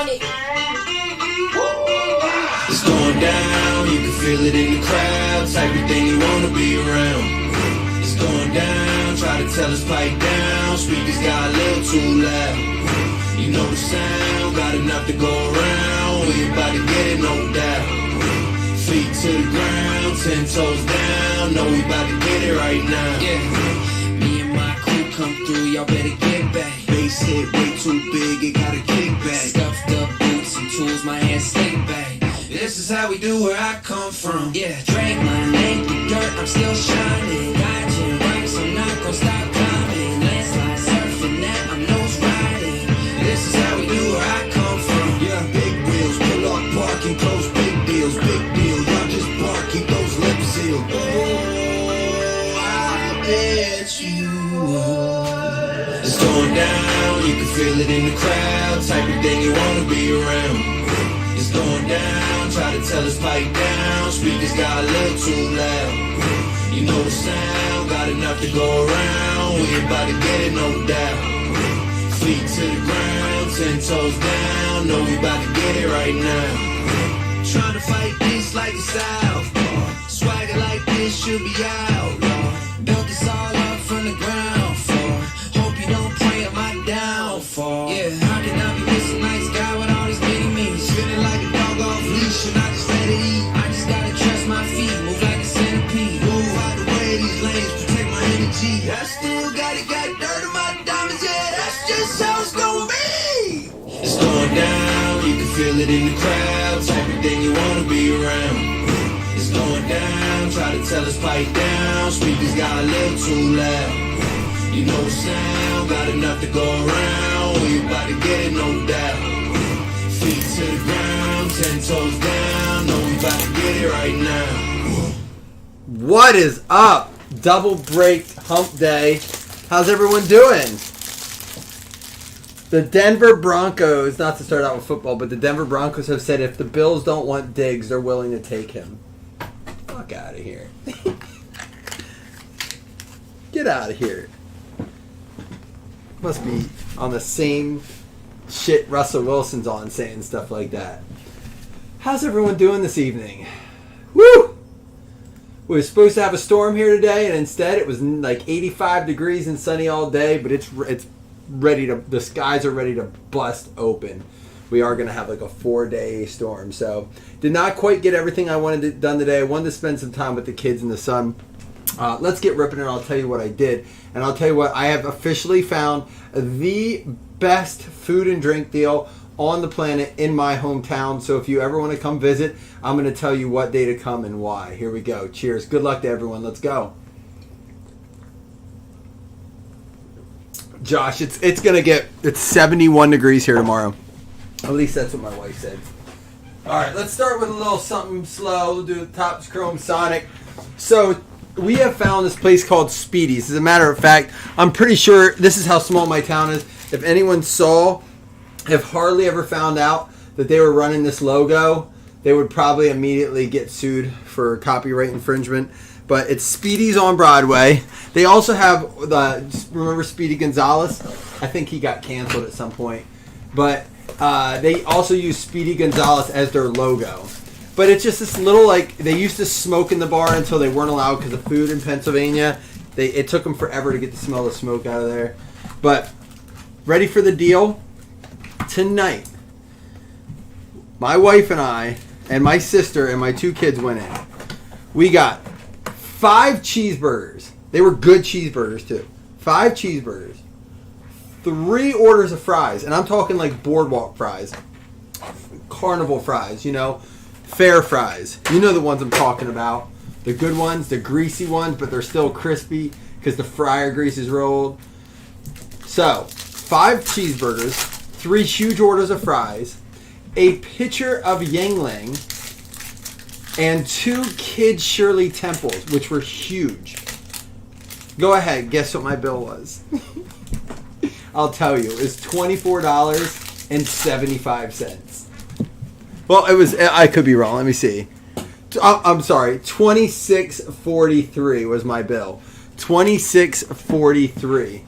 on it. It's going down, you can feel it in the crowd. Type of thing you wanna be around. It's going down, try to tell us pipe down. Speakers got a little too loud. You know the sound, got enough to go around. We about to get it, no doubt. Feet to the ground, 10 toes down. Know we about to get it right now. Yeah, me and my crew come through, y'all better get back. Bass hit way too big, it got a kickback. Stuffed up boots and tools, my hands stay back. This is how we do where I come from. Yeah, drag my name through dirt, I'm still shining. Dodging rocks, I'm not gon' stop climbing. Landslide surfing that, I'm nose riding. This is how we do where I come from. Yeah, big wheels, pull up, parking, close, big deals, big deal. Y'all just bark, keep those lips sealed. Oh, I bet you. It's going down, you can feel it in the crowd. Type of thing you wanna be around. It's going down, try to tell us pipe down. Speakers got a little too loud. You know the sound, got enough to go around. We about to get it, no doubt. Feet to the ground, 10 toes down. Know we about to get it right now. Trying to fight this like the South. Swagger like this should be out. Built this all up from the ground floor. Hope you don't pray on my downfall. Yeah, how can I be this nice guy with all these mini me's? Feeling like a dog off leash and I just let it eat. I just gotta trust my feet, move like a centipede. Move out the way, these lanes protect my energy. I still got dirt in my diamonds, yeah, that's just how it's gonna be. It's going down, you can feel it in the crowd. Type of thing you wanna be around. It's going down, try to tell us pipe down. Speakers got a little too loud. You know the sound, got enough to go around. We about to get it, no doubt. Feet to the ground, 10 toes down. Know we about to get it right now. What is up? Double break hump day. How's everyone doing? The Denver Broncos, not to start out with football, but the Denver Broncos have said if the Bills don't want Diggs, they're willing to take him. Fuck out of here. Get out of here. Must be on the same shit Russell Wilson's on saying stuff like that. How's everyone doing this evening? Woo! We were supposed to have a storm here today, and instead it was like 85 degrees and sunny all day, but it's ready to, the skies are ready to bust open. We are going to have like a 4-day storm. So did not quite get everything I wanted done today. I wanted to spend some time with the kids in the sun. Let's get ripping and I'll tell you what I did. And I'll tell you what, I have officially found the best food and drink deal on the planet in my hometown. So if you ever want to come visit, I'm going to tell you what day to come and why. Here we go. Cheers. Good luck to everyone. Let's go. Josh, it's going to get, it's 71 degrees here tomorrow. At least that's what my wife said. All right, let's start with a little something slow. We'll do the Topps Chrome Sonic. So we have found this place called Speedy's. As a matter of fact, I'm pretty sure this is how small my town is. If anyone saw, if Harley ever found out that they were running this logo, they would probably immediately get sued for copyright infringement. But it's Speedy's on Broadway. They also have, remember Speedy Gonzalez? I think he got canceled at some point. But they also use Speedy Gonzalez as their logo. But it's just this little, like, they used to smoke in the bar until they weren't allowed because of food in Pennsylvania. It took them forever to get the smell of smoke out of there. But ready for the deal? Tonight, my wife and I and my sister and my 2 kids went in. We got 5 cheeseburgers. They were good cheeseburgers too. 5 cheeseburgers. 3 orders of fries. And I'm talking like boardwalk fries. Carnival fries, you know. Fair fries. You know the ones I'm talking about. The good ones, the greasy ones, but they're still crispy because the fryer grease is rolled. So, 5 cheeseburgers, 3 huge orders of fries, a pitcher of Yangling, and 2 Kid Shirley Temples, which were huge. Go ahead, guess what my bill was. I'll tell you, it was $24.75. Well, it was, I could be wrong, let me see. I'm sorry, $26.43 was my bill. $26.43.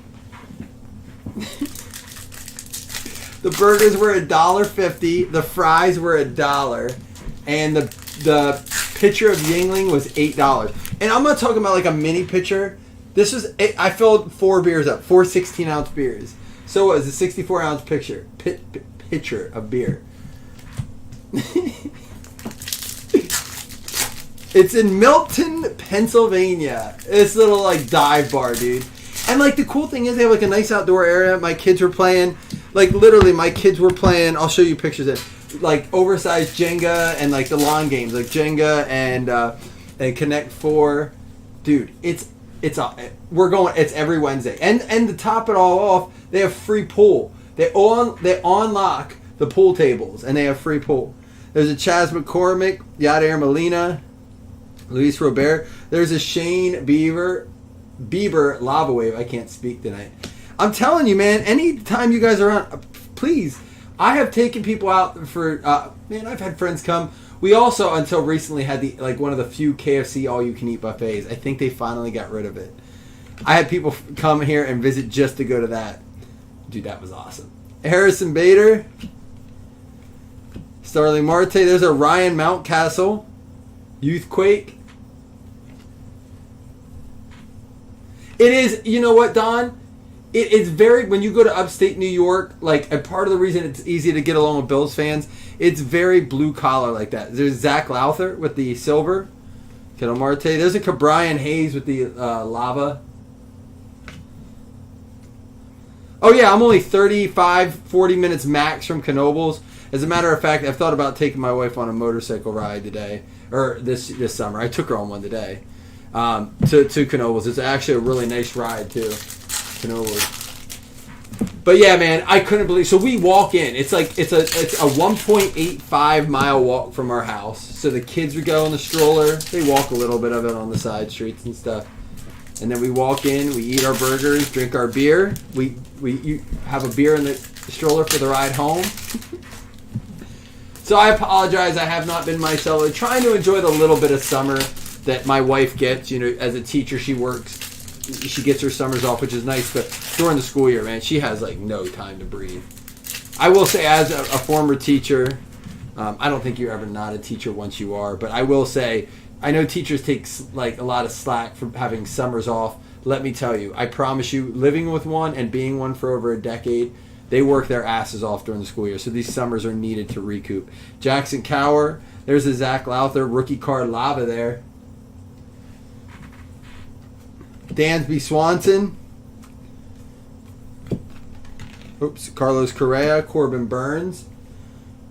The burgers were $1.50. The fries were $1, and the pitcher of Yingling was $8. And I'm not talking about like a mini pitcher. This was I filled 4 beers up, 4 16-ounce beers. So it was a 64-ounce pitcher of beer. It's in Milton, Pennsylvania. This little like dive bar, dude. And like the cool thing is they have like a nice outdoor area. My kids were playing, like literally my kids were playing. I'll show you pictures of like oversized Jenga and like the lawn games, like Jenga and Connect 4. Dude, it's every Wednesday. And to top it all off, they have free pool. They unlock the pool tables and they have free pool. There's a Chaz McCormick, Yadier Molina, Luis Robert. There's a Shane Bieber Lava Wave. I can't speak tonight. I'm telling you, man, anytime you guys are on, please. I have taken people out for, I've had friends come. We also, until recently, had one of the few KFC all-you-can-eat buffets. I think they finally got rid of it. I had people come here and visit just to go to that. Dude, that was awesome. Harrison Bader. Starling Marte. There's a Ryan Mountcastle. Youthquake. It is, you know what, Don? It's very, when you go to upstate New York, like, a part of the reason it's easy to get along with Bills fans, it's very blue collar like that. There's Zach Lowther with the silver. Kettle Marte. There's a Cabrian Hayes with the lava. Oh, yeah, I'm only 35, 40 minutes max from Knoebels. As a matter of fact, I've thought about taking my wife on a motorcycle ride today, or this summer. I took her on one today to Knoebels. It's actually a really nice ride, too. Knoebels. But yeah, man, I couldn't believe. So we walk in. It's a 1.85 mile walk from our house. So the kids would go in the stroller. They walk a little bit of it on the side streets and stuff. And then we walk in. We eat our burgers, drink our beer. We have a beer in the stroller for the ride home. So I apologize. I have not been myself. I'm trying to enjoy the little bit of summer that my wife gets. You know, as a teacher, she works. She gets her summers off, which is nice, but during the school year, man, she has like no time to breathe. I will say, as a former teacher, I don't think you're ever not a teacher once you are, but I will say, I know teachers take like a lot of slack for having summers off. Let me tell you, I promise you, living with one and being one for over a decade, they work their asses off during the school year, so these summers are needed to recoup. Jackson Cower, there's a Zach Lowther rookie card lava there. Dansby Swanson. Oops. Carlos Correa. Corbin Burns.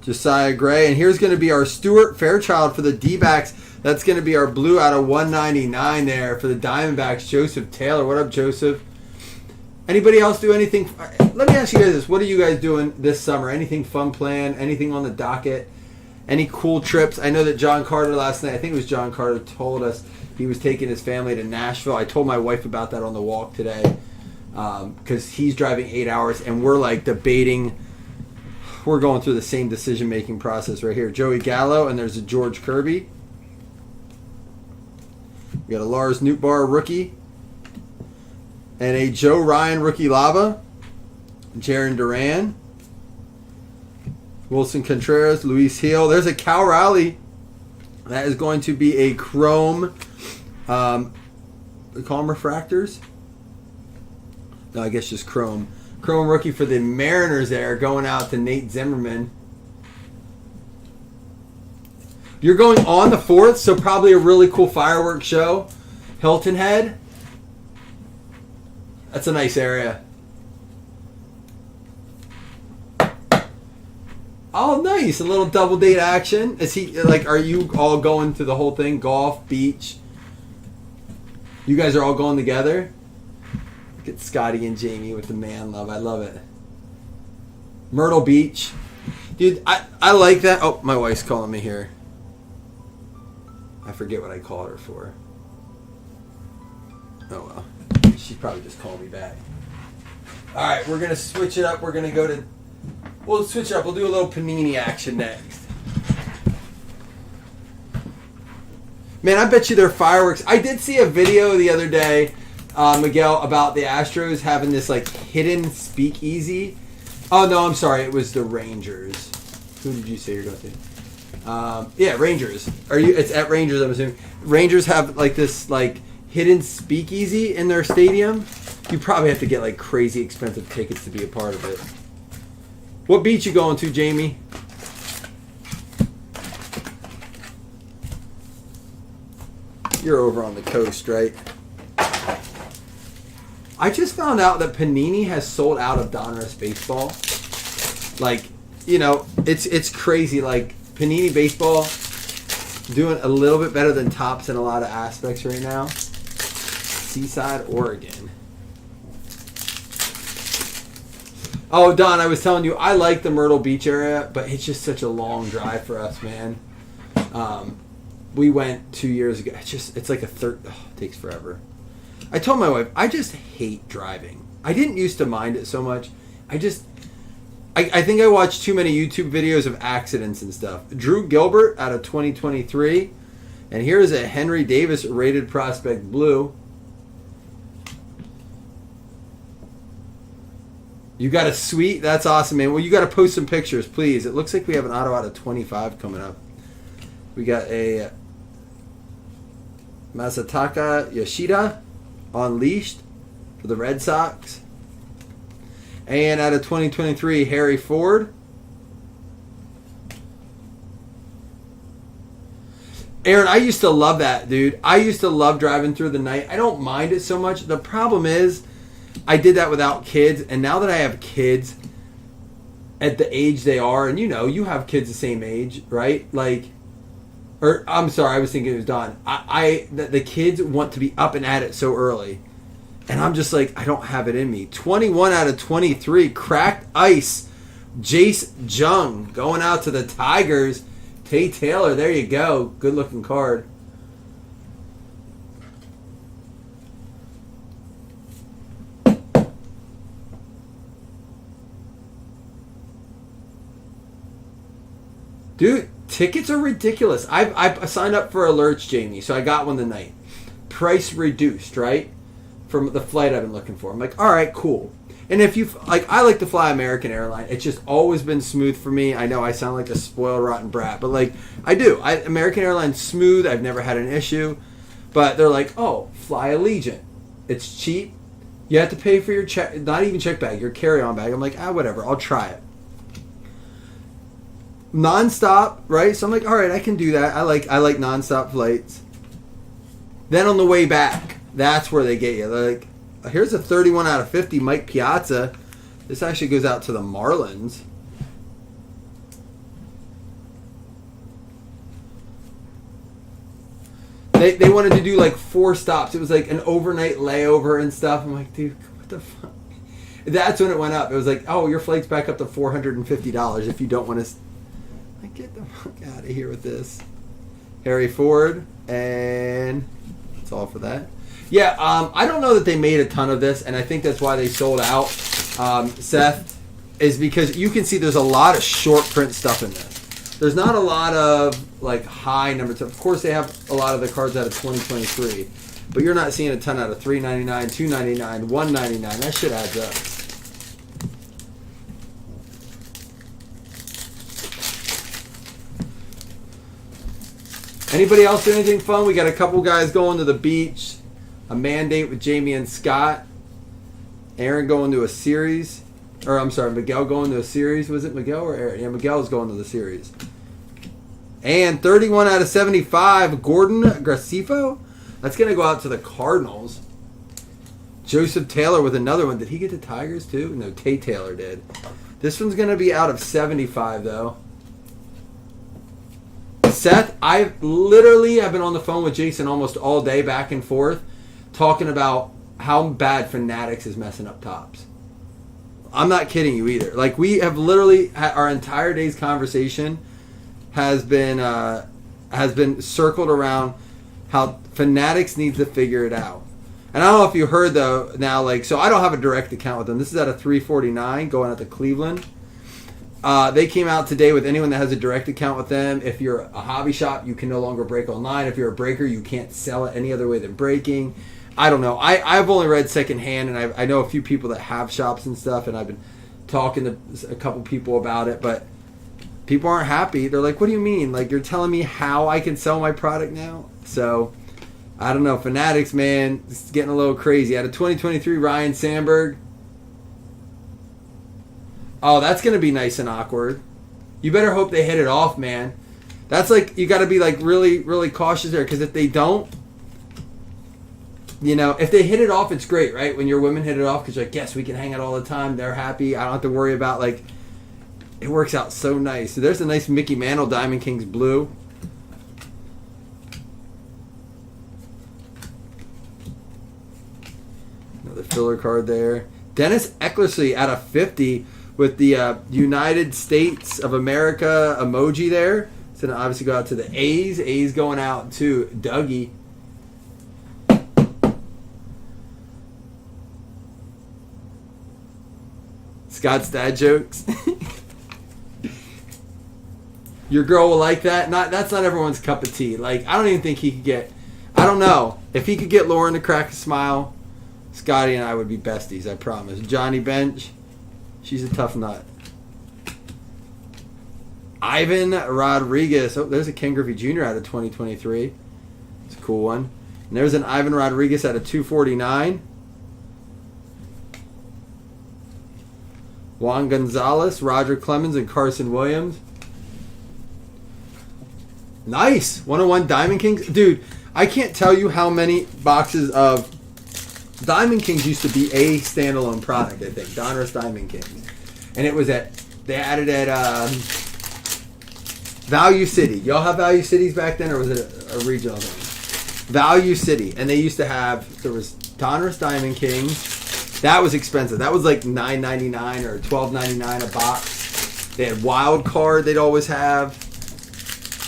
Josiah Gray. And here's going to be our Stuart Fairchild for the D-backs. That's going to be our blue out of 199 there for the Diamondbacks. Joseph Taylor. What up, Joseph? Anybody else do anything? Let me ask you guys this. What are you guys doing this summer? Anything fun planned? Anything on the docket? Any cool trips? I know that John Carter last night, I think it was John Carter, told us he was taking his family to Nashville. I told my wife about that on the walk today because he's driving 8 hours, and we're like debating. We're going through the same decision-making process right here. Joey Gallo, and there's a George Kirby. We got a Lars Nootbaar rookie. And a Joe Ryan rookie lava. Jaron Duran. Wilson Contreras, Luis Hill. There's a Cal Raleigh. That is going to be a chrome. We call them refractors? No, I guess just chrome. Chrome rookie for the Mariners there, going out to Nate Zimmerman. You're going on the 4th, so probably a really cool fireworks show. Hilton Head. That's a nice area. Oh, nice. A little double date action. Is he like, are you all going to the whole thing? Golf, beach? You guys are all going together? Look at Scotty and Jamie with the man love. I love it. Myrtle Beach. Dude, I like that. Oh, my wife's calling me here. I forget what I called her for. Oh, well. She's probably just calling me back. All right, we're going to switch it up. We're going to go to... We'll switch it up. We'll do a little Panini action next. Man, I bet you they're fireworks. I did see a video the other day, Miguel, about the Astros having this like hidden speakeasy Oh, no, I'm sorry. It was the Rangers. Who did you say you're going to? Yeah, Rangers. It's at Rangers, I'm assuming. Rangers have, like, this, like, hidden speakeasy in their stadium. You probably have to get, like, crazy expensive tickets to be a part of it. What beach you going to, Jamie? You're over on the coast, right? I just found out that Panini has sold out of Donruss Baseball. Like, you know, it's crazy. Like, Panini Baseball doing a little bit better than Topps in a lot of aspects right now. Seaside, Oregon. Oh, Don, I was telling you, I like the Myrtle Beach area, but it's just such a long drive for us, man. We went 2 years ago. It's like it takes forever. I told my wife, I just hate driving. I didn't used to mind it so much. I think I watched too many YouTube videos of accidents and stuff. Drew Gilbert out of 2023. And here's a Henry Davis rated prospect blue. You got a suite? That's awesome, man. Well, you got to post some pictures, please. It looks like we have an auto out of 25 coming up. We got a Masataka Yoshida unleashed for the Red Sox. And out of 2023, Harry Ford. Aaron, I used to love that, dude. I used to love driving through the night. I don't mind it so much. The problem is, I did that without kids, and now that I have kids at the age they are, and you know, you have kids the same age, right? Like, or I'm sorry, I was thinking it was Don. The kids want to be up and at it so early, and I'm just like, I don't have it in me. 21 out of 23, cracked ice. Jace Jung going out to the Tigers. Tay Taylor, there you go. Good looking card. Dude, tickets are ridiculous. I signed up for alerts, Jamie, so I got one tonight. Price reduced, right? From the flight I've been looking for. I'm like, all right, cool. And if you like, I like to fly American Airlines. It's just always been smooth for me. I know I sound like a spoiled, rotten brat, but like, I do. American Airlines smooth. I've never had an issue. But they're like, oh, fly Allegiant. It's cheap. You have to pay for your check, not even check bag, your carry-on bag. I'm like, whatever. I'll try it. Non-stop, right? So I'm like, all right, I can do that. I like non-stop flights. Then on the way back, that's where they get you. They're like, here's a 31 out of 50 Mike Piazza. This actually goes out to the Marlins. They wanted to do like 4 stops. It was like an overnight layover and stuff. I'm like, dude, what the fuck? That's when it went up. It was like, oh, your flight's back up to $450 if you don't want to. Like, get the fuck out of here with this. Harry Ford, and that's all for that. Yeah, I don't know that they made a ton of this, and I think that's why they sold out. Seth, is because you can see there's a lot of short print stuff in this. There's not a lot of like high numbers. Of course, they have a lot of the cards out of 2023, but you're not seeing a ton out of $3.99, $2.99, $1.99. That shit adds up. Anybody else do anything fun? We got a couple guys going to the beach. A mandate with Jamie and Scott. Aaron going to a series. Or, I'm sorry, Miguel going to a series. Was it Miguel or Aaron? Yeah, Miguel's going to the series. And 31 out of 75, Gordon Gracefo. That's going to go out to the Cardinals. Joseph Taylor with another one. Did he get the Tigers too? No, Tay Taylor did. This one's going to be out of 75, though. Seth, I've been on the phone with Jason almost all day back and forth talking about how bad Fanatics is messing up Topps. I'm not kidding you either. Like, we have literally our entire day's conversation has been circled around how Fanatics needs to figure it out. And I don't know if you heard though now, like, so I don't have a direct account with them. This is at a 349 going out to Cleveland. They came out today with anyone that has a direct account with them. If you're a hobby shop, you can no longer break online. If you're a breaker, you can't sell it any other way than breaking. I don't know. I've only read secondhand, and I know a few people that have shops and stuff, and I've been talking to a couple people about it, but people aren't happy. They're like, what do you mean? Like, you're telling me how I can sell my product now? So, I don't know. Fanatics, man, it's getting a little crazy. Out of 2023, Ryan Sandberg. Oh, that's going to be nice and awkward. You better hope they hit it off, man. That's like, you got to be like really, really cautious there, because if they don't, you know, if they hit it off, it's great, right? When your women hit it off, because you're like, yes, we can hang out all the time. They're happy. I don't have to worry about, like, it works out so nice. So there's a nice Mickey Mantle Diamond Kings blue. Another filler card there. Dennis Eckersley out of 50 with the United States of America emoji there. It's going to obviously go out to the A's. A's going out to Dougie. Scott's dad jokes. Your girl will like that. That's not everyone's cup of tea. Like, I don't even think he could get. I don't know if he could get Lauren to crack a smile. Scotty and I would be besties. I promise. Johnny Bench, she's a tough nut. Ivan Rodriguez. Oh, there's a Ken Griffey Jr. out of 2023. It's a cool one. And there's an Ivan Rodriguez out of 249. Juan Gonzalez, Roger Clemens, and Carson Williams. Nice. 101 Diamond Kings. Dude, I can't tell you how many boxes of Diamond Kings used to be a standalone product, I think. Donruss Diamond Kings. And it was they added at Value City. Y'all have Value Cities back then, or was it a regional thing? Value City. And they used to have, there was Donruss Diamond Kings. That was expensive. That was like $9.99 or $12.99 a box. They had Wild Card they'd always have.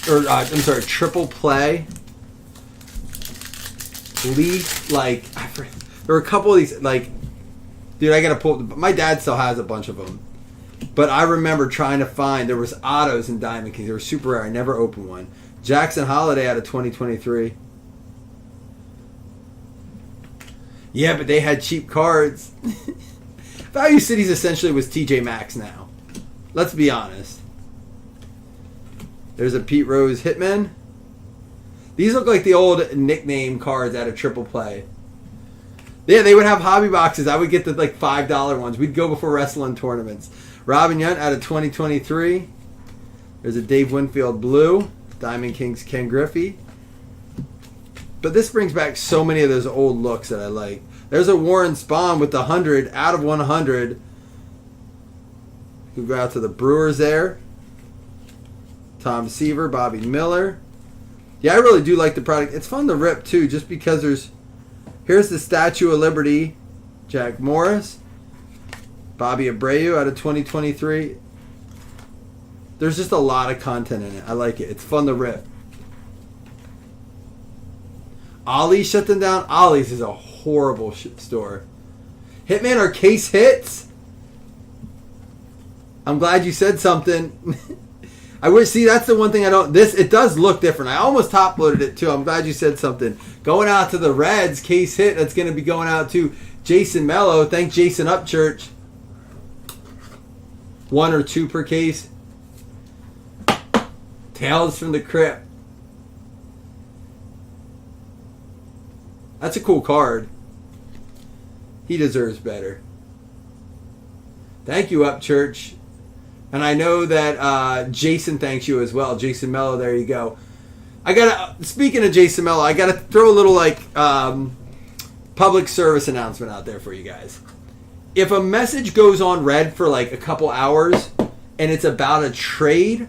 Or, I'm sorry, Triple Play. Leaf, like, there were a couple of these, like, dude, I gotta pull, my dad still has a bunch of them. But I remember trying to find, there was autos in Diamond Kings. They were super rare. I never opened one. Jackson Holiday out of 2023. Yeah, but they had cheap cards. Value Cities essentially was TJ Maxx now. Let's be honest. There's a Pete Rose Hitman. These look like the old nickname cards out of Triple Play. Yeah, they would have hobby boxes. I would get the like $5 ones. We'd go before wrestling tournaments. Robin Yount out of 2023. There's a Dave Winfield Blue. Diamond Kings Ken Griffey. But this brings back so many of those old looks that I like. There's a Warren Spahn with the 100 out of 100. We go out to the Brewers there. Tom Seaver, Bobby Miller. Yeah, I really do like the product. It's fun to rip too, just because here's the Statue of Liberty, Jack Morris. Bobby Abreu out of 2023. There's just a lot of content in it. I like it. It's fun to rip. Ollie shut them down. Ollie's is a horrible store. Hitman or case hits? I'm glad you said something. I wish, see, that's the one thing I don't, it does look different. I almost top loaded it too. I'm glad you said something. Going out to the Reds, case hit, that's going to be going out to Jason Mello. Thank Jason Upchurch. 1 or 2 per case. Tales from the Crypt. That's a cool card. He deserves better. Thank you, Upchurch. And I know that Jason thanks you as well. Jason Mello, there you go. Speaking of Jason Mello, I gotta throw a little public service announcement out there for you guys. If a message goes on read for like a couple hours and it's about a trade,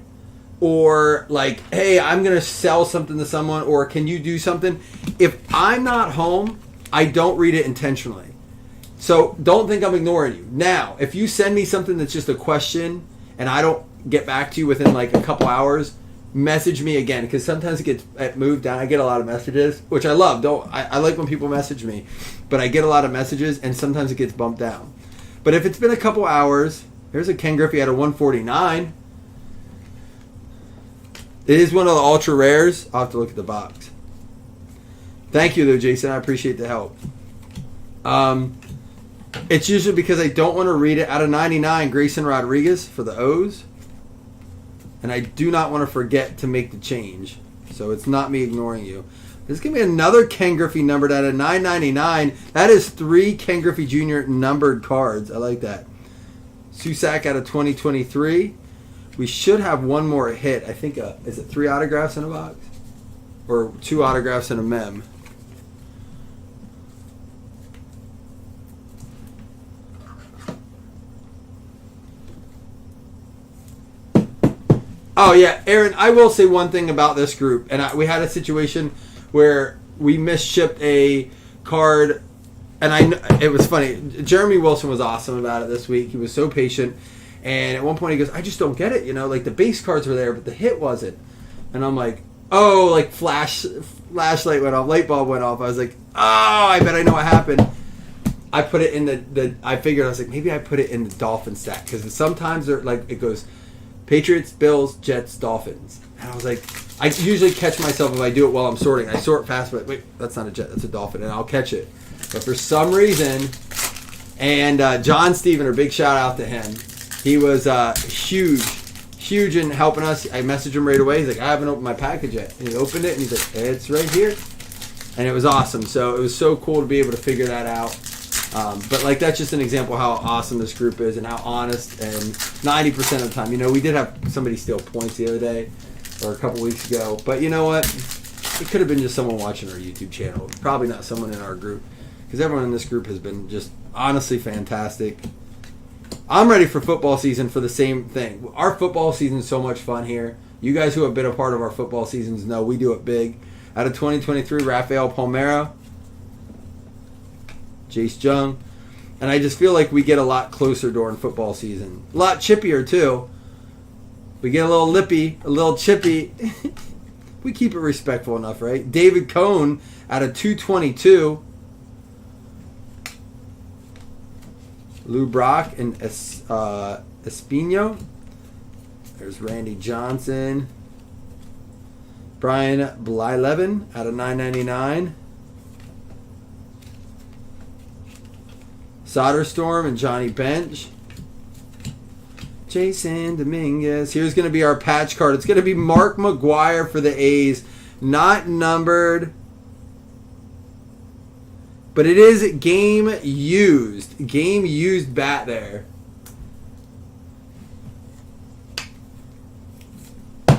or like, hey, I'm going to sell something to someone, or can you do something? If I'm not home, I don't read it intentionally. So don't think I'm ignoring you. Now, if you send me something that's just a question and I don't get back to you within like a couple hours, message me again, because sometimes it gets moved down. I get a lot of messages, which I love. I like when people message me, but I get a lot of messages and sometimes it gets bumped down. But if it's been a couple hours, there's a Ken Griffey out of 149. It is one of the ultra rares. I'll have to look at the box. Thank you, though, Jason. I appreciate the help. It's usually because I don't want to read it. Out of 99, Grayson Rodriguez for the O's. And I do not want to forget to make the change. So it's not me ignoring you. This is going to be another Ken Griffey numbered out of 999. That is 3 Ken Griffey Jr. numbered cards. I like that. Susac out of 2023. We should have one more hit. I think, is it 3 autographs in a box? Or 2 autographs in a mem? Oh, yeah, Aaron, I will say one thing about this group. And we had a situation where we misshipped a card. And it was funny. Jeremy Wilson was awesome about it this week. He was so patient. And at one point he goes, I just don't get it. You know, like the base cards were there, but the hit wasn't. And I'm like, oh, like flashlight went off, light bulb went off. I was like, oh, I bet I know what happened. I put it in I figured, I was like, maybe I put it in the Dolphin stack. Because sometimes they're like, it goes Patriots, Bills, Jets, Dolphins. And I was like, I usually catch myself if I do it while I'm sorting. I sort fast, but wait, that's not a Jet, that's a Dolphin. And I'll catch it. But for some reason, and John Stevener, big shout out to him. He was huge in helping us. I messaged him right away. He's like, I haven't opened my package yet. And he opened it, and he's like, it's right here. And it was awesome. So it was so cool to be able to figure that out. But like that's just an example of how awesome this group is and how honest. And 90% of the time, you know, we did have somebody steal points the other day or a couple weeks ago. But you know what? It could have been just someone watching our YouTube channel. Probably not someone in our group. Because everyone in this group has been just honestly fantastic. I'm ready for football season for the same thing. Our football season is so much fun here. You guys who have been a part of our football seasons know we do it big. Out of 2023, Rafael Palmeiro, Jace Jung. And I just feel like we get a lot closer during football season. A lot chippier, too. We get a little lippy, a little chippy. We keep it respectful enough, right? David Cohn out of 222. Lou Brock and Espino. There's Randy Johnson. Brian Blylevin out of 999. Soderstorm and Johnny Bench. Jason Dominguez. Here's going to be our patch card. It's going to be Mark McGuire for the A's. Not numbered. But it is game used. Game used bat there.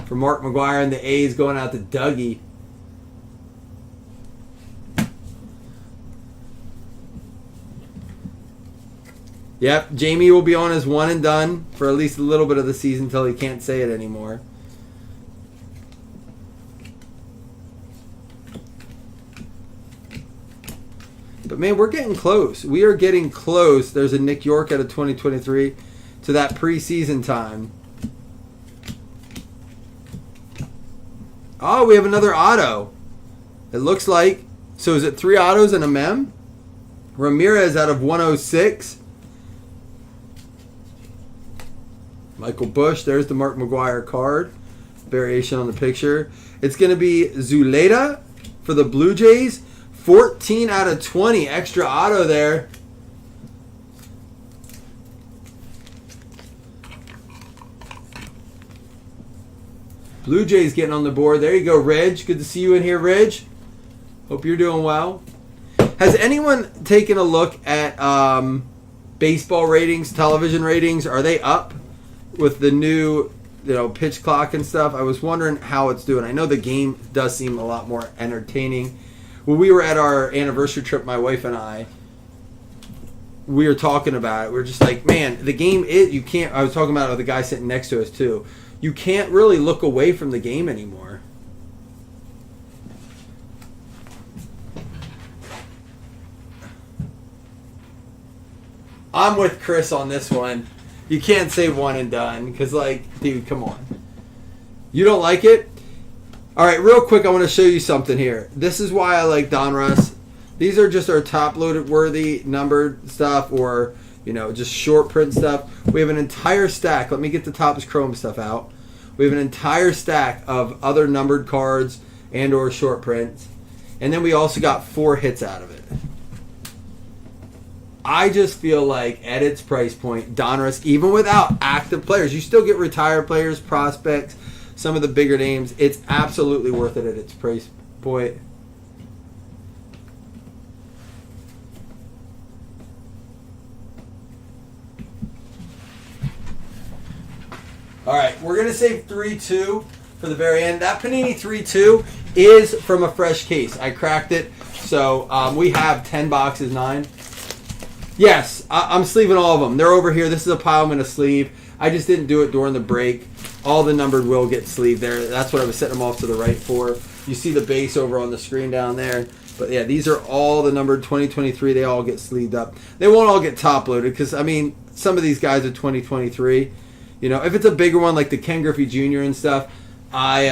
For Mark McGuire and the A's going out to Dougie. Yep, Jamie will be on as one and done for at least a little bit of the season until he can't say it anymore. But man, we're getting close. We are getting close. There's a Nick York out of 2023 to that preseason time. Oh, we have another auto. It looks like. So is it 3 autos and a mem? Ramirez out of 106. Michael Bush. There's the Mark McGuire card. Variation on the picture. It's going to be Zuleta for the Blue Jays. 14 out of 20. Extra auto there. Blue Jays getting on the board. There you go, Ridge. Good to see you in here, Ridge. Hope you're doing well. Has anyone taken a look at baseball ratings, television ratings? Are they up with the new, pitch clock and stuff? I was wondering how it's doing. I know the game does seem a lot more entertaining. When we were at our anniversary trip, my wife and I, we were talking about it. We were just like, man, the game is, you can't, I was talking about it with the guy sitting next to us too. You can't really look away from the game anymore. I'm with Chris on this one. You can't say one and done because, dude, come on. You don't like it? All right, real quick, I want to show you something here. This is why I like Donruss. These are just our top-loaded worthy numbered stuff or, just short print stuff. We have an entire stack. Let me get the Topps Chrome stuff out. We have an entire stack of other numbered cards and or short prints. And then we also got 4 hits out of it. I just feel like at its price point, Donruss, even without active players, you still get retired players, prospects, some of the bigger names. It's absolutely worth it at its price point. All right, we're going to save 3-2 for the very end. That Panini 3-2 is from a fresh case. I cracked it. So we have 10 boxes, 9. Yes, I'm sleeving all of them. They're over here. This is a pile I'm going to sleeve. I just didn't do it during the break. All the numbered will get sleeved there. That's what I was setting them off to the right for. You see the base over on the screen down there. But yeah, these are all the numbered 2023. They all get sleeved up. They won't all get top loaded because, I mean, some of these guys are 2023. You know, if it's a bigger one like the Ken Griffey Jr. and stuff, I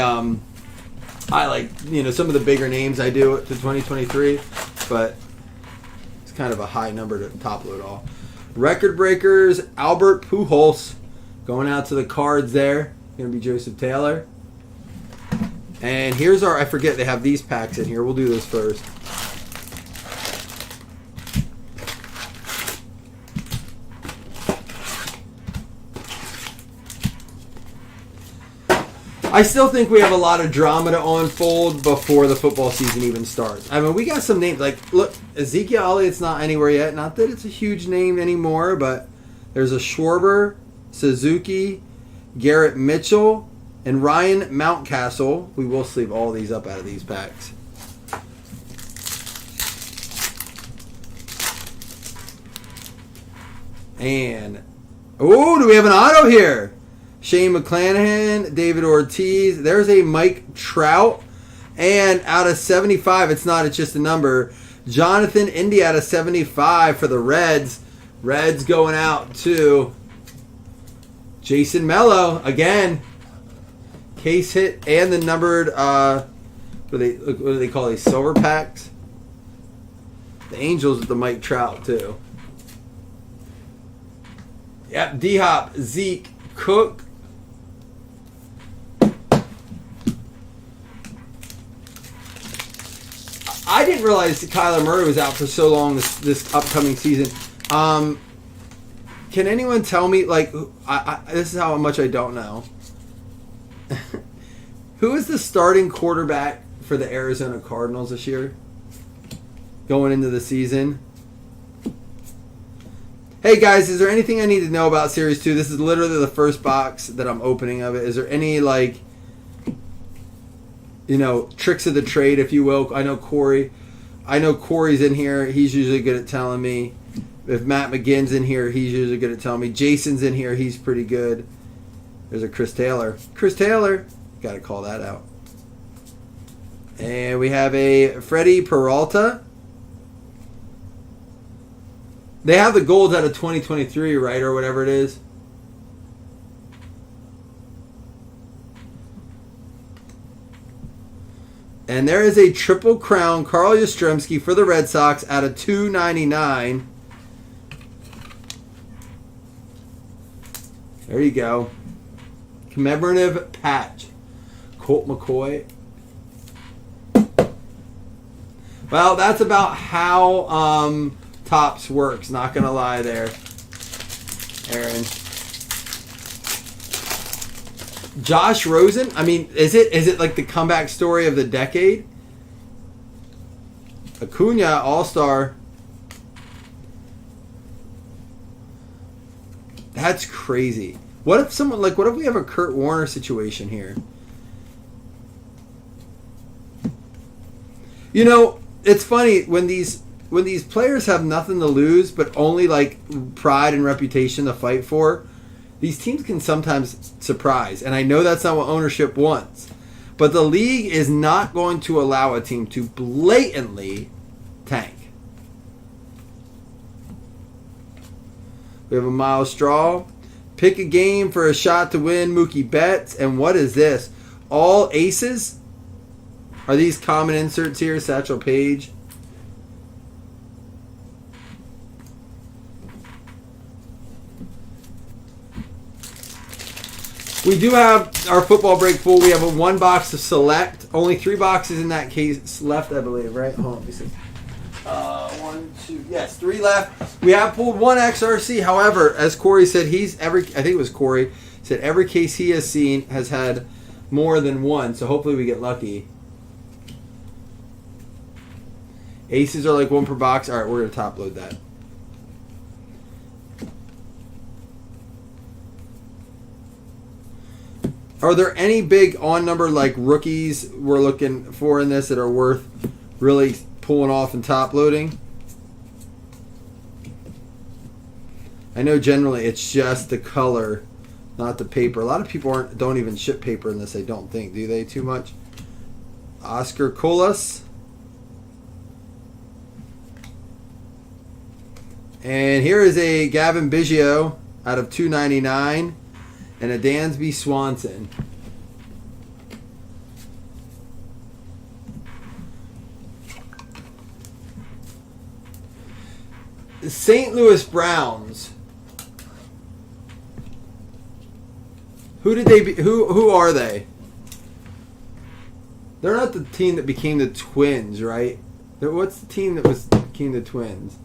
like, you know, some of the bigger names I do it to 2023, but it's kind of a high number to top load all. Record breakers, Albert Pujols going out to the Cards there. Going to be Joseph Taylor. And here's our, I forget they have these packs in here. We'll do this first. I still think we have a lot of drama to unfold before the football season even starts. I mean, we got some names. Like, look, Ezekiel Elliott's not anywhere yet. Not that it's a huge name anymore, but there's a Schwarber, Suzuki, Garrett Mitchell, and Ryan Mountcastle. We will sleeve all these up out of these packs. And, oh, do we have an auto here? Shane McClanahan, David Ortiz. There's a Mike Trout. And out of 75, it's not, it's just a number. Jonathan India out of 75 for the Reds. Reds going out to Jason Mello. Again, case hit and the numbered, what do they call these? Silver packs? The Angels with the Mike Trout, too. Yep, D-Hop, Zeke, Cook. I didn't realize that Kyler Murray was out for so long this upcoming season. Can anyone tell me, like, this is how much I don't know. Who is the starting quarterback for the Arizona Cardinals this year? Going into the season? Hey guys, is there anything I need to know about Series 2? This is literally the first box that I'm opening of it. Is there any, like, you know, tricks of the trade, if you will? I know Corey's in here. He's usually good at telling me. If Matt McGinn's in here, he's usually good at telling me. Jason's in here. He's pretty good. There's a Chris Taylor. Chris Taylor. Got to call that out. And we have a Freddie Peralta. They have the golds out of 2023, right? Or whatever it is. And there is a Triple Crown Carl Yastrzemski for the Red Sox out of 299. There you go. Commemorative patch. Colt McCoy. Well, that's about how Topps works. Not going to lie there, Aaron. Josh Rosen. I mean, is it like the comeback story of the decade? Acuna, All-Star. That's crazy. What if we have a Kurt Warner situation here? You know, it's funny when these players have nothing to lose but only like pride and reputation to fight for. These teams can sometimes surprise, and I know that's not what ownership wants. But the league is not going to allow a team to blatantly tank. We have a Miles Straw. Pick a game for a shot to win, Mookie Betts. And what is this? All aces? Are these common inserts here? Satchel Paige. We do have our football break full. We have a 1 box to select. Only 3 boxes in that case left, I believe, right? Hold on, let me see. One, two. Yes, 3 left. We have pulled 1 XRC. However, as Corey said, I think it was Corey, said every case he has seen has had more than 1. So hopefully we get lucky. Aces are like 1 per box. All right, we're going to top load that. Are there any big on number like rookies we're looking for in this that are worth really pulling off and top loading? I know generally it's just the color, not the paper. A lot of people don't even ship paper in this, I don't think. Do they too much? Oscar Colas. And here is a Gavin Biggio out of $2.99 and a Dansby Swanson. St. Louis Browns. Who are they? They're not the team that became the Twins, right? What's the team that became the Twins?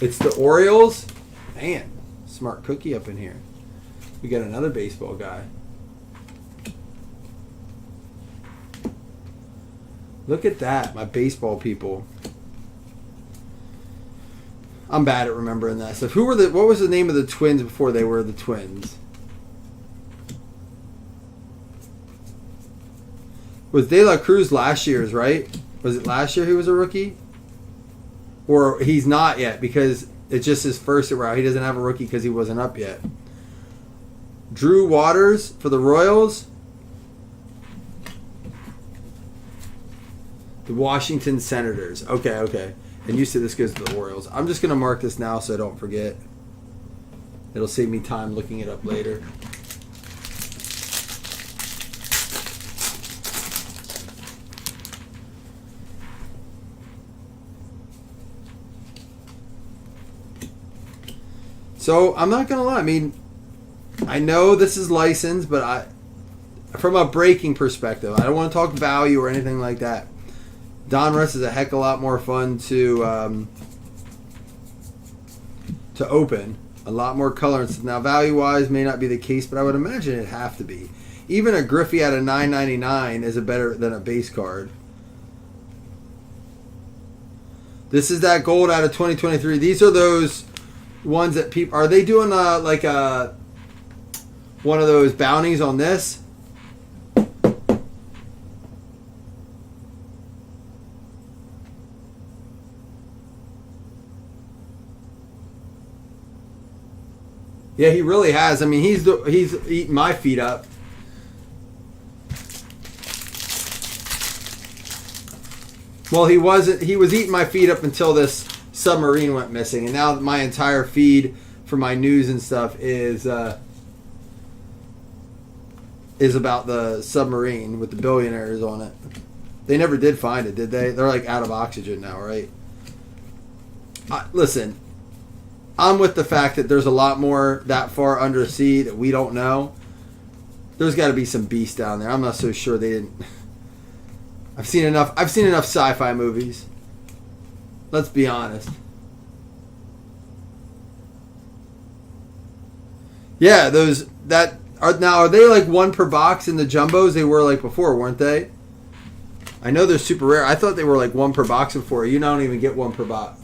It's the Orioles. Man, smart cookie up in here. We got another baseball guy. Look at that, my baseball people. I'm bad at remembering that stuff. What was the name of the Twins before they were the Twins? Was De La Cruz last year's, right? Was it last year he was a rookie? Or he's not yet because it's just his first round. He doesn't have a rookie because he wasn't up yet. Drew Waters for the Royals. The Washington Senators. Okay. And you said this goes to the Orioles. I'm just going to mark this now so I don't forget. It'll save me time looking it up later. So, I'm not going to lie. I mean, I know this is licensed, but from a breaking perspective, I don't want to talk value or anything like that. Donruss is a heck of a lot more fun to open. A lot more color. Now, value-wise may not be the case, but I would imagine it'd have to be. Even a Griffey out of $9.99 is better than a base card. This is that gold out of 2023. These are those ones that people... Are they doing one of those bounties on this? Yeah, he really has. I mean, he's eating my feet up. Well, he wasn't. He was eating my feet up until this submarine went missing, and now my entire feed for my news and stuff is about the submarine with the billionaires on it. They never did find it, did they? They're like out of oxygen now, right? Listen. I'm with the fact that there's a lot more that far under sea that we don't know. There's got to be some beast down there. I'm not so sure they didn't. I've seen enough sci-fi movies. Let's be honest. Yeah, are they like 1 per box in the jumbos? They were like before, weren't they? I know they're super rare. I thought they were like 1 per box before. You don't even get 1 per box.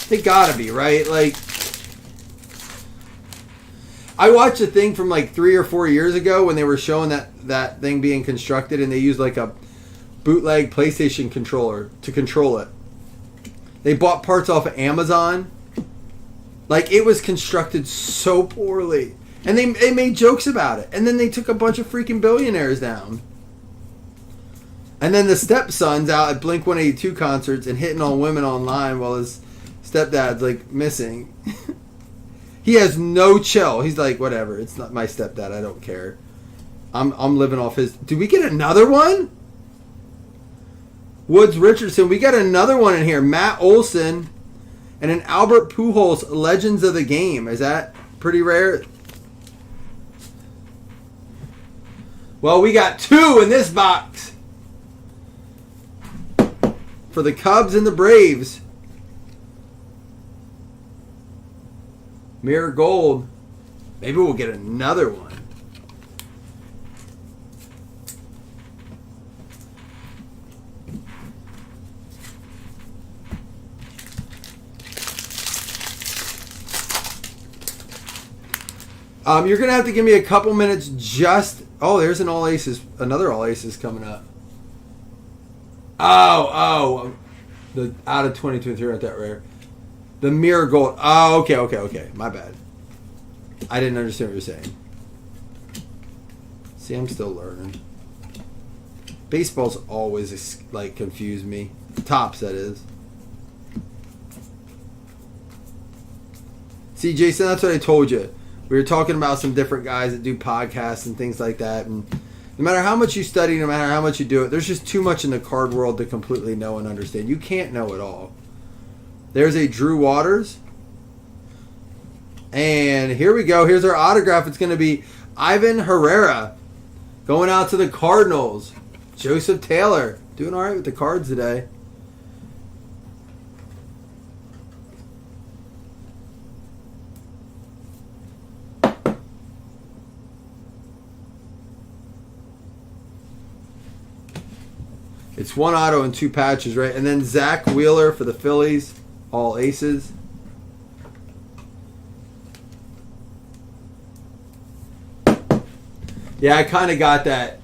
They gotta be, right? Like, I watched a thing from like 3 or 4 years ago when they were showing that thing being constructed, and they used like a bootleg PlayStation controller to control it. They bought parts off of Amazon. Like, it was constructed so poorly. And they made jokes about it. And then they took a bunch of freaking billionaires down. And then the stepson's out at Blink-182 concerts and hitting on women online while his stepdad's like missing. He has no chill. He's like, whatever, it's not my stepdad, I don't care. I'm living off his... Do we get another one? Woods Richardson, we got another one in here. Matt Olson And an Albert Pujols Legends of the Game. Is that pretty rare? Well, we got 2 in this box. For the Cubs and the Braves. Mirror Gold. Maybe we'll get another one. You're going to have to give me a couple minutes just... Oh, there's an All Aces. Another All Aces coming up. Oh. The out of 2023 aren't that rare. The Mirror Gold. Oh, okay. My bad. I didn't understand what you're saying. See, I'm still learning. Baseball's always, like, confused me. Tops, that is. See, Jason, that's what I told you. We were talking about some different guys that do podcasts and things like that. And no matter how much you study, no matter how much you do it, there's just too much in the card world to completely know and understand. You can't know it all. There's a Drew Waters. And here we go. Here's our autograph. It's going to be Ivan Herrera going out to the Cardinals. Joseph Taylor doing all right with the Cards today. It's 1 auto and 2 patches, right? And then Zach Wheeler for the Phillies. All Aces. Yeah, I kind of got that.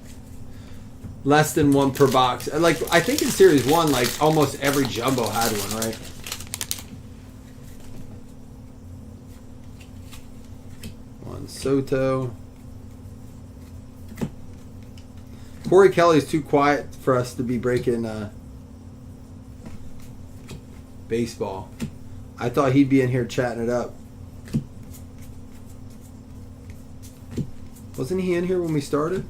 Less than 1 per box. Like, I think in Series 1, like, almost every jumbo had one, right? Juan Soto. Corey Kelly's too quiet for us to be breaking baseball. I thought he'd be in here chatting it up. Wasn't he in here when we started?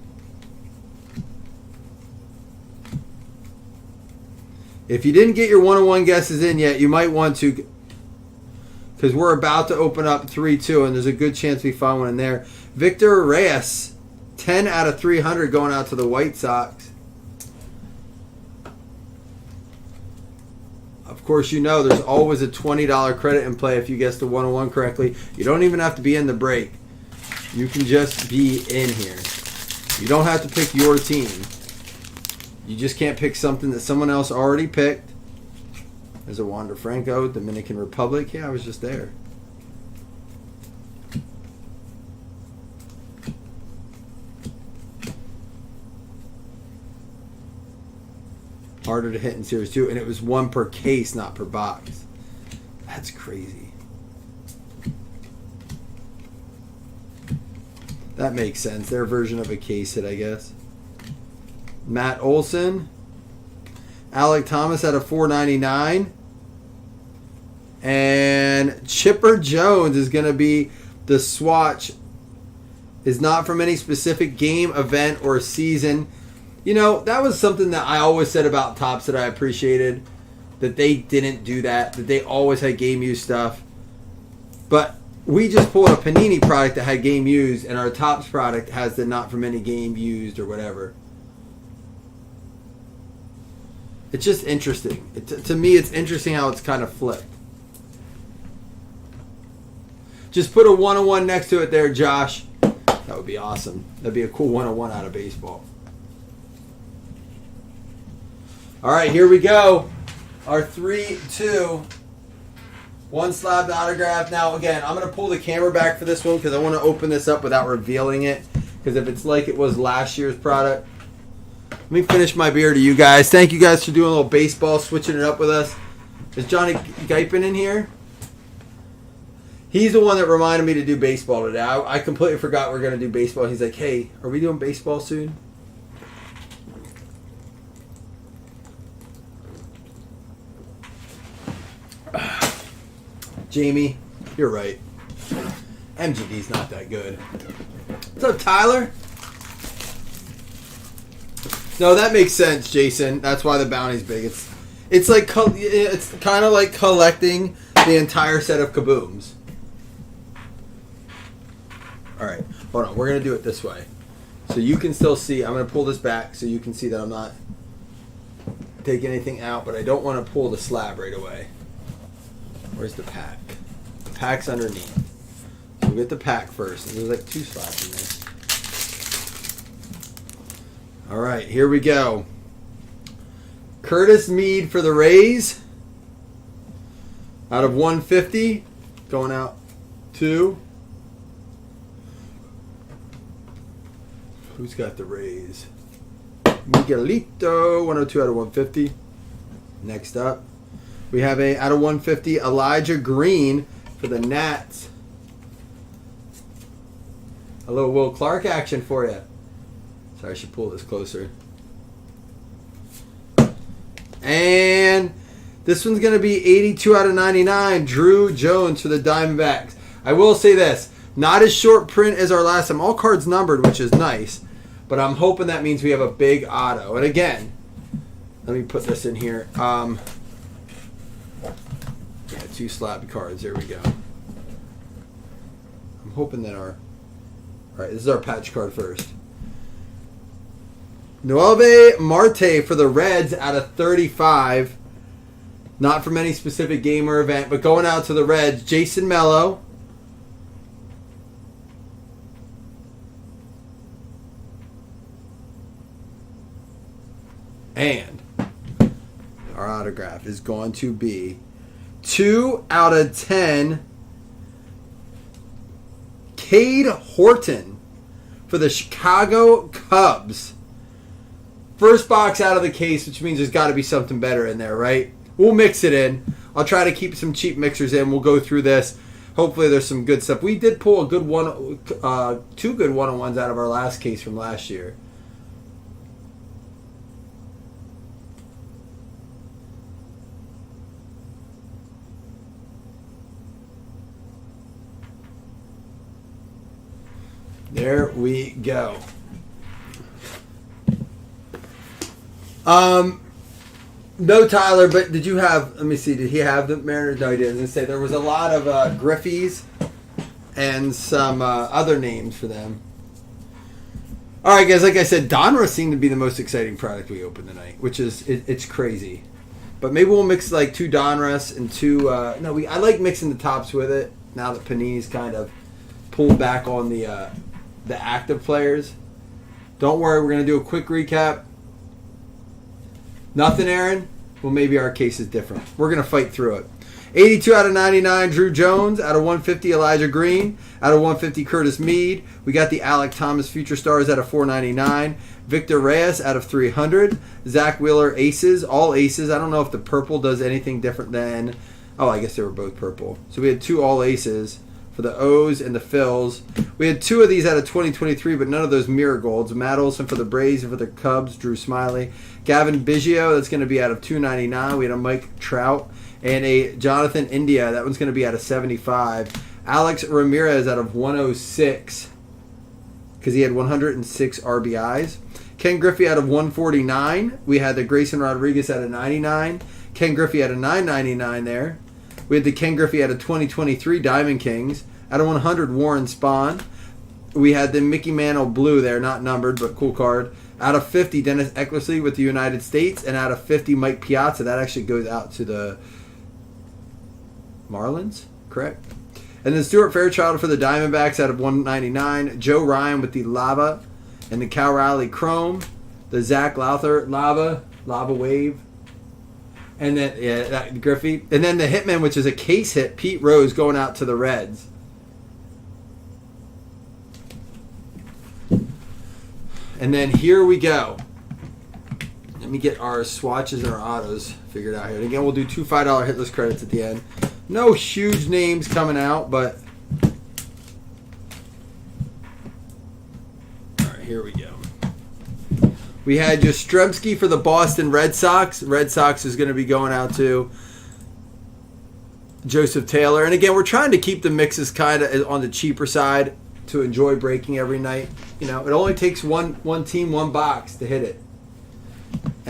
If you didn't get your 101 guesses in yet, you might want to, because we're about to open up 3-2, and there's a good chance we find one in there. Victor Reyes, 10 out of 300 going out to the White Sox. Of course, you know there's always a $20 credit in play if you guess the 101 correctly. You don't even have to be in the break. You can just be in here. You don't have to pick your team. You just can't pick something that someone else already picked. There's a Wander Franco, Dominican Republic. Yeah, I was just there. Harder to hit in Series 2, and it was 1 per case, not per box. That's crazy. That makes sense. Their version of a case hit, I guess. Matt Olson. Alec Thomas at a $4.99. And Chipper Jones is going to be the swatch. Is not from any specific game, event, or season. You know, that was something that I always said about Topps that I appreciated. That they didn't do that. That they always had game use stuff. But we just pulled a Panini product that had game used, and our Topps product has the not from any game used or whatever. It's just interesting. To me, it's interesting how it's kind of flipped. Just put a 101 next to it there, Josh. That would be awesome. That'd be a cool 101 out of baseball. All right, here we go. Our 3-2. 1 slabbed autograph. Now, again, I'm going to pull the camera back for this one because I want to open this up without revealing it. Because if it's like it was last year's product. Let me finish my beer to you guys. Thank you guys for doing a little baseball, switching it up with us. Is Johnny Guypin in here? He's the one that reminded me to do baseball today. I completely forgot we were going to do baseball. He's like, hey, are we doing baseball soon? Jamie, you're right. MGD's not that good. What's up, Tyler? No, that makes sense, Jason. That's why the bounty's big. It's like it's kind of like collecting the the entire set of kabooms. All right, hold on. We're going to do it this way. So you can still see. I'm going to pull this back so you can see that I'm not taking anything out, but I don't want to pull the slab right away. Where's the pack? The pack's underneath. So we'll get the pack first. There's like 2 slabs in there. All right, here we go. Curtis Mead for the Rays. Out of 150. Going out to... Who's got the Rays? Miguelito, 102 out of 150. Next up, we have a out of 150 Elijah Green for the Nats. A little Will Clark action for you. Sorry, I should pull this closer. And this one's going to be 82 out of 99. Drew Jones for the Diamondbacks. I will say this. Not as short print as our last time. All cards numbered, which is nice. But I'm hoping that means we have a big auto. And again, let me put this in here. Yeah, 2 slab cards. There we go. I'm hoping that our... All right, this is our patch card first. Mlb Marte for the Reds out of 35. Not from any specific game or event, but going out to the Reds, Jason Mello. And our autograph is going to be 2 out of 10. Cade Horton for the Chicago Cubs. First box out of the case, which means there's got to be something better in there, right? We'll mix it in. I'll try to keep some cheap mixers in. We'll go through this. Hopefully there's some good stuff. We did pull a good one, 2 good one-on-ones out of our last case from last year. There we go. No, Tyler, but did you have, let me see, did he have the Mariners? No, he didn't. I was going to say, there was a lot of Griffies and some other names for them. All right, guys, like I said, Donruss seemed to be the most exciting product we opened tonight, which is, it's crazy. But maybe we'll mix like 2 Donruss and 2, I like mixing the tops with it, now that Panini's kind of pulled back on the active players. Don't worry, we're going to do a quick recap. Nothing, Aaron? Well, maybe our case is different. We're going to fight through it. 82 out of 99, Drew Jones. Out of 150, Elijah Green. Out of 150, Curtis Mead. We got the Alec Thomas Future Stars out of 499. Victor Reyes out of 300. Zach Wheeler Aces. All Aces. I don't know if the purple does anything different than... Oh, I guess they were both purple. So we had 2 All Aces for the O's and the Phils. We had 2 of these out of 2023, but none of those mirror golds. Matt Olson for the Braves and for the Cubs, Drew Smiley. Gavin Biggio, that's going to be out of 299. We had a Mike Trout and a Jonathan India. That one's going to be out of 75. Alex Ramirez out of 106 because he had 106 RBIs. Ken Griffey out of 149. We had the Grayson Rodriguez out of 99. Ken Griffey out of 999 there. We had the Ken Griffey out of 2023 Diamond Kings. Out of 100, Warren Spahn. We had the Mickey Mantle Blue there, not numbered, but cool card. Out of 50, Dennis Eckersley with the United States. And out of 50, Mike Piazza. That actually goes out to the Marlins, correct? And then Stuart Fairchild for the Diamondbacks out of 199. Joe Ryan with the Lava. And the Cal Raleigh Chrome. The Zach Lowther Lava Wave. And then, that Griffey. And then the Hitman, which is a case hit, Pete Rose going out to the Reds. And then here we go. Let me get our swatches and our autos figured out here. And again, we'll do 2 $5 hitless credits at the end. No huge names coming out, but... All right, here we go. We had Yastrzemski for the Boston Red Sox. Red Sox is going to be going out to Joseph Taylor. And again, we're trying to keep the mixes kind of on the cheaper side to enjoy breaking every night. You know, it only takes one team, one box to hit it.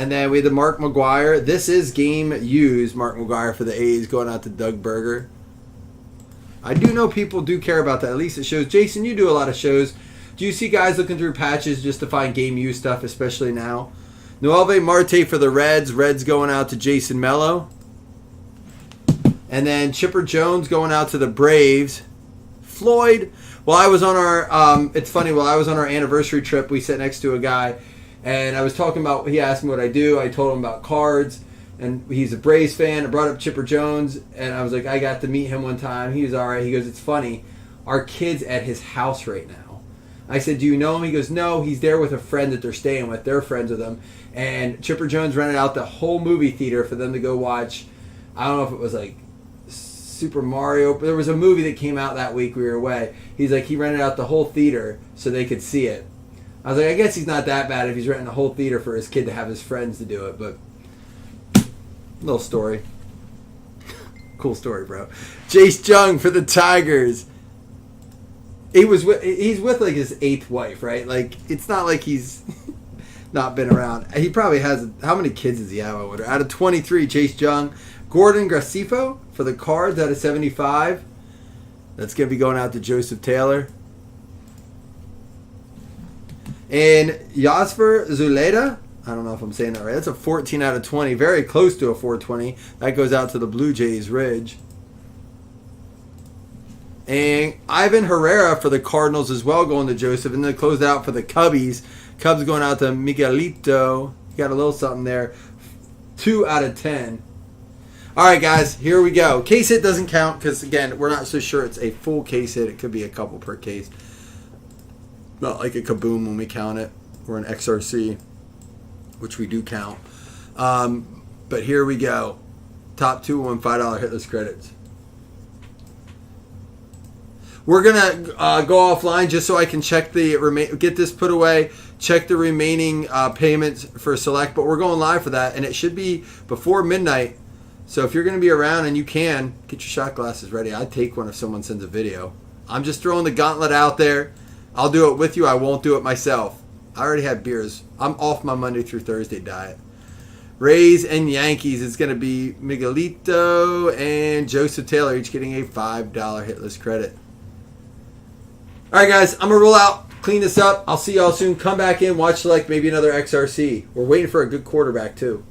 And then we had the Mark McGuire. This is game used, Mark McGuire for the A's, going out to Doug Berger. I do know people do care about that. At least it shows. Jason, you do a lot of shows. Do you see guys looking through patches just to find game used stuff, especially now? Mlb Marte for the Reds. Reds going out to Jason Mello. And then Chipper Jones going out to the Braves. Floyd. Well, I was on our, it's funny, while I was on our anniversary trip, we sat next to a guy, and I was talking about, he asked me what I do. I told him about cards, and he's a Braves fan. I brought up Chipper Jones, and I was like, I got to meet him one time. He was all right. He goes, it's funny. Our kid's at his house right now. I said, do you know him? He goes, no, he's there with a friend that they're staying with. They're friends with him. And Chipper Jones rented out the whole movie theater for them to go watch. I don't know if it was like Super Mario, but there was a movie that came out that week we were away. He's like, he rented out the whole theater so they could see it. I was like, I guess he's not that bad if he's renting the whole theater for his kid to have his friends to do it, but little story. Cool story, bro. Jace Jung for the Tigers. He's with like his 8th wife, right? Like, it's not like he's not been around. He probably has, how many kids does he have, I wonder? Out of 23, Jace Jung. Gordon Gracefo for the Cards out of 75. That's going to be going out to Joseph Taylor. And Yasper Zuleda, I don't know if I'm saying that right. That's a 14 out of 20. Very close to a 420. That goes out to the Blue Jays Ridge. And Ivan Herrera for the Cardinals as well, going to Joseph. And then closed out for the Cubbies. Cubs going out to Miguelito. Got a little something there. 2 out of 10. All right, guys, here we go. Case hit doesn't count because, again, we're not so sure it's a full case hit. It could be a couple per case. Not like a kaboom when we count it, or an XRC, which we do count. But here we go. Top 2 on $5 hitless credits. We're going to go offline just so I can check get this put away, check the remaining payments for Select. But we're going live for that, and it should be before midnight. So if you're going to be around and you can, get your shot glasses ready. I'd take one if someone sends a video. I'm just throwing the gauntlet out there. I'll do it with you. I won't do it myself. I already had beers. I'm off my Monday through Thursday diet. Rays and Yankees. It's going to be Miguelito and Joseph Taylor, each getting a $5 hitless credit. All right, guys. I'm going to roll out, clean this up. I'll see y'all soon. Come back in, watch Select, maybe another XRC. We're waiting for a good quarterback, too.